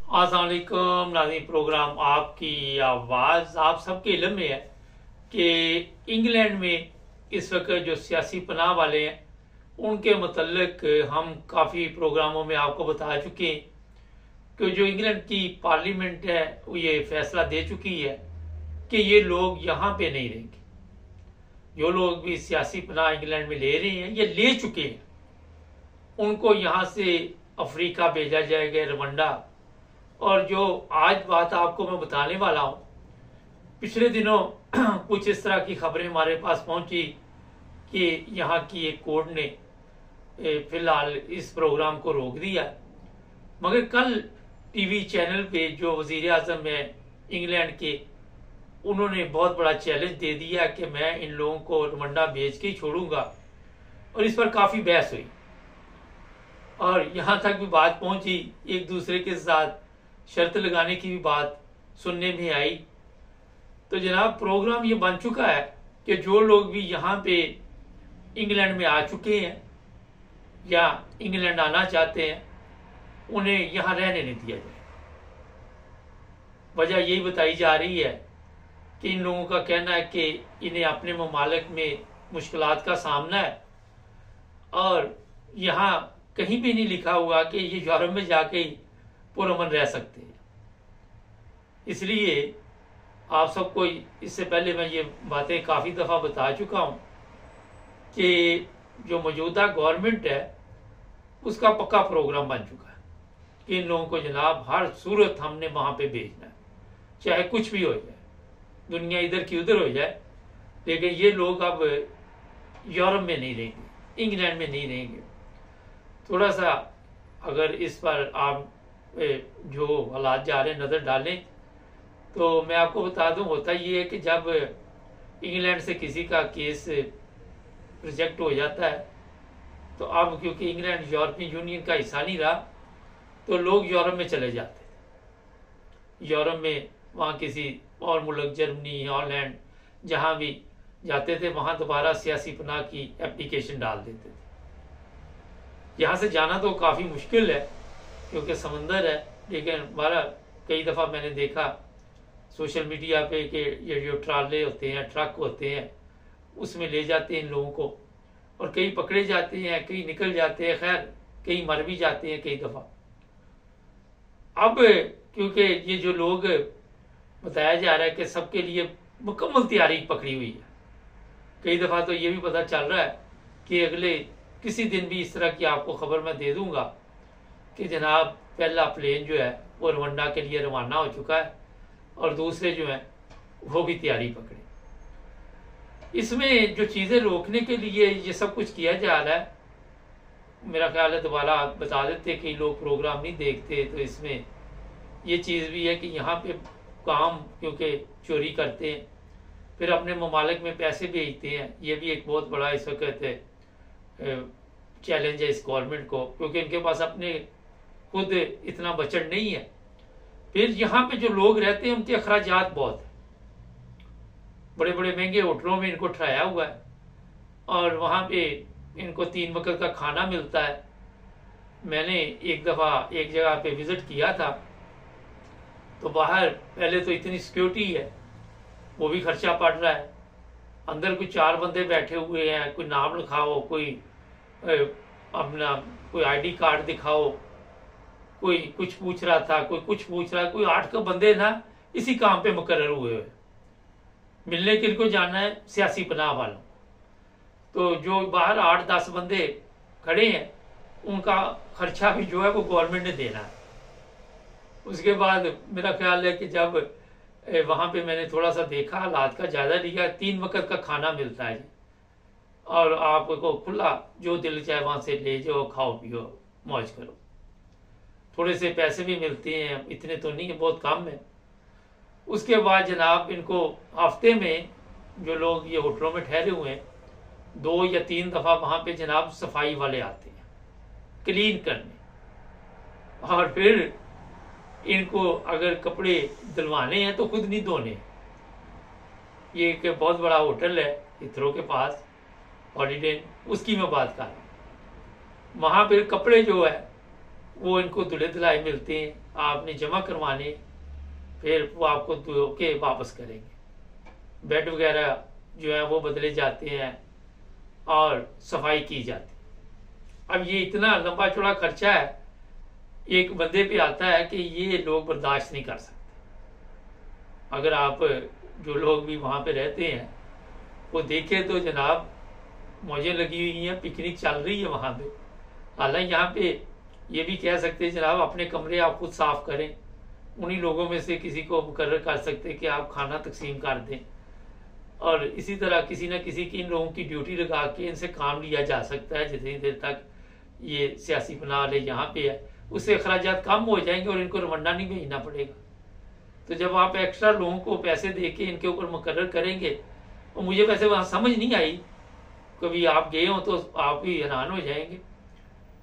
अस्सलाम वालेकुम नाज़रीन। प्रोग्राम आपकी आवाज़। आप सबके इल्म में है कि इंग्लैंड में इस वक्त जो सियासी पनाह वाले हैं उनके मतलब हम काफ़ी प्रोग्रामों में आपको बता चुके हैं कि जो इंग्लैंड की पार्लियामेंट है वो ये फैसला दे चुकी है कि ये लोग यहाँ पे नहीं रहेंगे। जो लोग भी सियासी पनाह इंग्लैंड में ले रहे हैं ये ले चुके हैं, उनको यहाँ से अफ्रीका भेजा जाएगा, रवांडा। और जो आज बात आपको मैं बताने वाला हूँ, पिछले दिनों कुछ इस तरह की खबरें हमारे पास पहुंची कि यहाँ की एक कोर्ट ने फिलहाल इस प्रोग्राम को रोक दिया। मगर कल टीवी चैनल पे जो वजीर आजम है इंग्लैंड के, उन्होंने बहुत बड़ा चैलेंज दे दिया कि मैं इन लोगों को रवांडा भेज के ही छोड़ूंगा। और इस पर काफ़ी बहस हुई और यहाँ तक भी बात पहुंची, एक दूसरे के साथ शर्त लगाने की भी बात सुनने में आई। तो जनाब प्रोग्राम ये बन चुका है कि जो लोग भी यहाँ पे इंग्लैंड में आ चुके हैं या इंग्लैंड आना चाहते हैं उन्हें यहाँ रहने नहीं दिया जाए। वजह यही बताई जा रही है कि इन लोगों का कहना है कि इन्हें अपने ममालिक में मुश्किलात का सामना है और यहाँ कहीं भी नहीं लिखा हुआ कि ये यूरोप में जाके ही पुरअमन रह सकते हैं। इसलिए आप सबको इससे पहले मैं ये बातें काफ़ी दफ़ा बता चुका हूँ कि जो मौजूदा गवर्नमेंट है उसका पक्का प्रोग्राम बन चुका है कि इन लोगों को जनाब हर सूरत हमने वहाँ पे भेजना है, चाहे कुछ भी हो जाए, दुनिया इधर की उधर हो जाए, लेकिन ये लोग अब यूरोप में नहीं रहेंगे, इंग्लैंड में नहीं रहेंगे। थोड़ा सा अगर इस पर आप जो हालात जा रहे हैं नज़र डालें तो मैं आपको बता दूं, होता ये है कि जब इंग्लैंड से किसी का केस रिजेक्ट हो जाता है तो अब क्योंकि इंग्लैंड यूरोपियन यूनियन का हिस्सा नहीं रहा तो लोग यूरोप में चले जाते थे। यूरोप में वहाँ किसी और मुल्क, जर्मनी, हॉलैंड, जहाँ भी जाते थे वहाँ दोबारा सियासी पनाह की एप्लीकेशन डाल देते थे। यहाँ से जाना तो काफ़ी मुश्किल है क्योंकि समंदर है, लेकिन हमारा कई दफ़ा मैंने देखा सोशल मीडिया पे कि ये जो ट्राले होते हैं, ट्रक होते हैं, उसमें ले जाते हैं इन लोगों को और कई पकड़े जाते हैं, कई निकल जाते हैं, खैर कई मर भी जाते हैं कई दफ़ा। अब क्योंकि ये जो लोग बताया जा रहा है कि सबके लिए मुकम्मल तैयारी पकड़ी हुई है, कई दफ़ा तो ये भी पता चल रहा है कि अगले किसी दिन भी इस तरह की आपको खबर मैं दे दूंगा कि जनाब पहला प्लेन जो है वो रवांडा के लिए रवाना हो चुका है और दूसरे जो हैं वो भी तैयारी पकड़े। इसमें जो चीज़ें रोकने के लिए ये सब कुछ किया जा रहा है, मेरा ख्याल है दोबारा आप बता देते कि लोग प्रोग्राम नहीं देखते, तो इसमें ये चीज़ भी है कि यहाँ पे काम क्योंकि चोरी करते हैं फिर अपने ममालिक में पैसे भेजते हैं। ये भी एक बहुत बड़ा इस वक्त चैलेंज है इस गवर्नमेंट को, क्योंकि इनके पास अपने खुद इतना बजट नहीं है। फिर यहाँ पे जो लोग रहते हैं उनके अखराजात बहुत है, बड़े बड़े महंगे होटलों में इनको ठहराया हुआ है और वहाँ पे इनको 3 वक्त का खाना मिलता है। मैंने एक दफ़ा एक जगह पे विजिट किया था तो बाहर पहले तो इतनी सिक्योरिटी है, वो भी खर्चा पड़ रहा है। अंदर कोई 4 बंदे बैठे हुए हैं, कोई नाम लिखाओ, कोई अपना कोई आईडी कार्ड दिखाओ, कोई कुछ पूछ रहा था, कोई कुछ पूछ रहा है, कोई 8 का बंदे ना इसी काम पे मुकर्रर हुए हुए। मिलने किनको जाना है? सियासी पनाह वालों। तो जो बाहर 8-10 बंदे खड़े हैं उनका खर्चा भी जो है वो गवर्नमेंट ने देना है। उसके बाद मेरा ख्याल है कि जब वहाँ पे मैंने थोड़ा सा देखा, हालात का जायजा लिया, 3 वक्त का खाना मिलता है और आपको खुला जो दिल चाहे वहाँ से ले जाओ, खाओ पियो, मौज करो। थोड़े से पैसे भी मिलते हैं, इतने तो नहीं है, बहुत कम है। उसके बाद जनाब इनको हफ्ते में जो लोग ये होटलों में ठहरे हुए हैं 2 या 3 दफ़ा वहाँ पे जनाब सफाई वाले आते हैं क्लीन करने, और फिर इनको अगर कपड़े धुलवाने हैं तो खुद नहीं धोने। ये एक बहुत बड़ा होटल है हिथरो के पास, हॉलीडे, उसकी मैं बात कर रहा हूँ। वहाँ पर कपड़े जो है वो इनको धुले धुलाए मिलते हैं, आपने जमा करवाने, फिर वो आपको धो के वापस करेंगे। बेड वगैरह जो है वो बदले जाते हैं और सफाई की जाती है। अब ये इतना लंबा चौड़ा खर्चा है, एक बंदे पे आता है कि ये लोग बर्दाश्त नहीं कर सकते। अगर आप जो लोग भी वहाँ पे रहते हैं वो देखें तो जनाब मौजें लगी हुई हैं, पिकनिक चल रही है वहाँ पे। हालांकि यहाँ पे ये भी कह सकते हैं जनाब अपने कमरे आप खुद साफ करें, उन्हीं लोगों में से किसी को मुकर्रर कर सकते हैं कि आप खाना तकसीम कर दें, और इसी तरह किसी न किसी की इन लोगों की ड्यूटी लगा के इनसे काम लिया जा सकता है। जितनी देर तक ये सियासी बना ले यहाँ पे है, उससे अखराजात कम हो जाएंगे और इनको रवंडा नहीं भेजना पड़ेगा। तो जब आप एक्स्ट्रा लोगों को पैसे दे के इनके ऊपर मुकर्रर करेंगे, और मुझे वैसे वहाँ समझ नहीं आई, कभी आप गए हो तो आप भी हैरान हो जाएंगे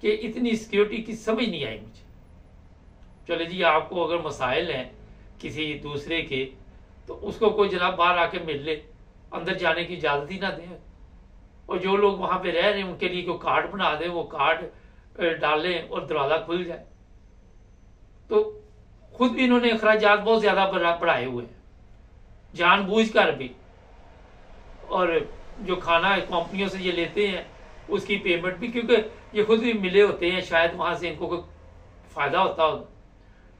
कि इतनी सिक्योरिटी की समझ नहीं आई मुझे। चले जी, आपको अगर मसाइल हैं किसी दूसरे के तो उसको कोई जनाब बाहर आके मिल ले, अंदर जाने की इजाज़त ही ना दें। और जो लोग वहाँ पे रह रहे हैं उनके लिए कोई कार्ड बना दें, वो कार्ड डालें और दरवाज़ा खुल जाए। तो खुद भी इन्होंने अखराजात बहुत ज़्यादा बढ़ाए हुए हैं जानबूझकर भी। और जो खाना कंपनियों से ये लेते हैं उसकी पेमेंट भी, क्योंकि ये खुद भी मिले होते हैं, शायद वहाँ से इनको कोई फ़ायदा होता होगा।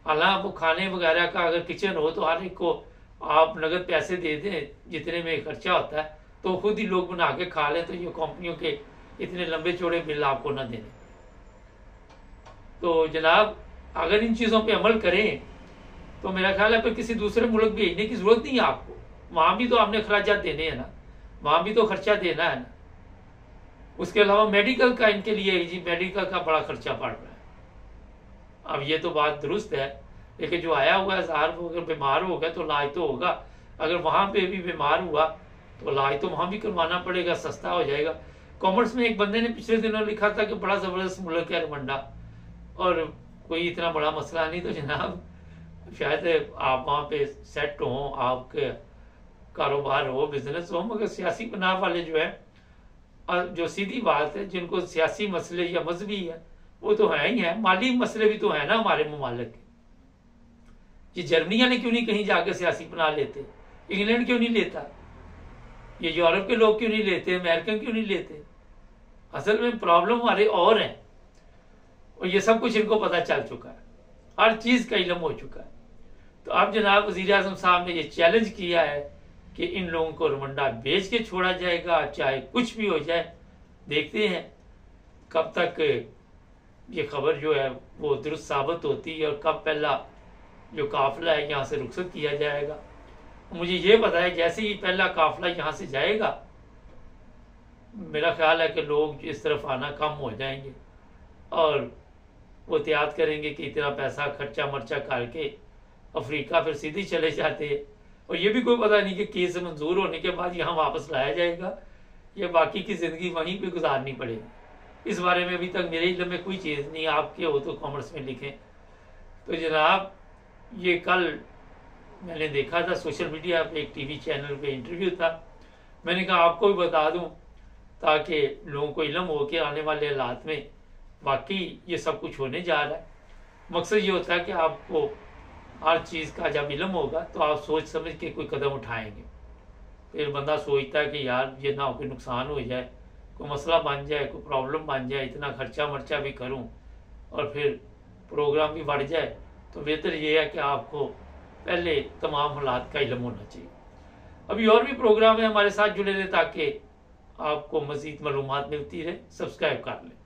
हालांकि वो खाने वगैरह का अगर किचन हो तो हर एक को आप नगद पैसे दे दें जितने में खर्चा होता है, तो खुद ही लोग बना के खा लें, तो ये कंपनियों के इतने लंबे चौड़े बिल आपको ना देने। तो जनाब अगर इन चीज़ों पे अमल करें तो मेरा ख्याल है फिर किसी दूसरे मुल्क भेजने की ज़रूरत नहीं है आपको। वहाँ भी तो आपने अखराजात देने हैं ना, वहाँ भी तो खर्चा देना है ना। उसके अलावा मेडिकल का इनके लिए जी मेडिकल का बड़ा खर्चा पड़ रहा है। अब ये तो बात दुरुस्त है, लेकिन जो आया हुआ है ज़ाहिर अगर बीमार हो गया तो इलाज तो होगा। अगर वहाँ पे भी बीमार हुआ तो इलाज तो वहाँ भी करवाना पड़ेगा, सस्ता हो जाएगा। कॉमर्स में एक बंदे ने पिछले दिनों लिखा था कि बड़ा ज़बरदस्त मुल्क है रवंडा और कोई इतना बड़ा मसला नहीं। तो जनाब शायद आप वहाँ पे सेट हों, आपके कारोबार हो, बिजनेस हो, मगर सियासी पनाह वाले जो है, जो सीधी बात है, जिनको सियासी मसले या मजहबी है वो तो है ही है, माली मसले भी तो है ना हमारे ममालिक के। ये जर्मनी वाले क्यों नहीं कहीं जाकर सियासी पनाह लेते, इंग्लैंड क्यों नहीं लेता, ये यूरोप के लोग क्यों नहीं लेते, अमेरिकन क्यों नहीं लेते। असल में प्रॉब्लम हमारे और हैं, और ये सब कुछ इनको पता चल चुका है, हर चीज का इल्म हो चुका है। तो अब जनाब वज़ीर आज़म साहब ने ये चैलेंज किया है कि इन लोगों को रवंडा बेच के छोड़ा जाएगा, चाहे कुछ भी हो जाए। देखते हैं कब तक ये खबर जो है वो दुरुस्त साबित होती है और कब पहला जो काफिला है यहाँ से रुखसत किया जाएगा। मुझे ये पता है जैसे ही पहला काफिला यहाँ से जाएगा, मेरा ख्याल है कि लोग इस तरफ आना कम हो जाएंगे और वो एहतियात करेंगे कि इतना पैसा खर्चा मर्चा करके अफ्रीका फिर सीधे चले जाते हैं, और ये भी कोई पता नहीं कि केस मंजूर होने के बाद यहाँ वापस लाया जाएगा या बाकी की ज़िंदगी वहीं पे गुजारनी पड़ेगी। इस बारे में अभी तक मेरे इल्म में कोई चीज़ नहीं, आपके हो तो कॉमर्स में लिखें। तो जनाब ये कल मैंने देखा था सोशल मीडिया पे, एक टीवी चैनल पे इंटरव्यू था, मैंने कहा आपको भी बता दूं ताकि लोगों को इल्म हो के आने वाले हालात में वाकई ये सब कुछ होने जा रहा है। मकसद ये होता है कि आपको हर चीज़ का जब इल्म होगा तो आप सोच समझ के कोई कदम उठाएंगे। फिर बंदा सोचता है कि यार ये ना हो कोई नुकसान हो जाए, कोई मसला बन जाए, कोई प्रॉब्लम बन जाए, इतना खर्चा मर्चा भी करूं और फिर प्रोग्राम भी बढ़ जाए, तो बेहतर ये है कि आपको पहले तमाम हालात का इल्म होना चाहिए। अभी और भी प्रोग्राम है, हमारे साथ जुड़े रहे ताकि आपको मज़ीद मालूमात मिलती रहे। सब्सक्राइब कर लें।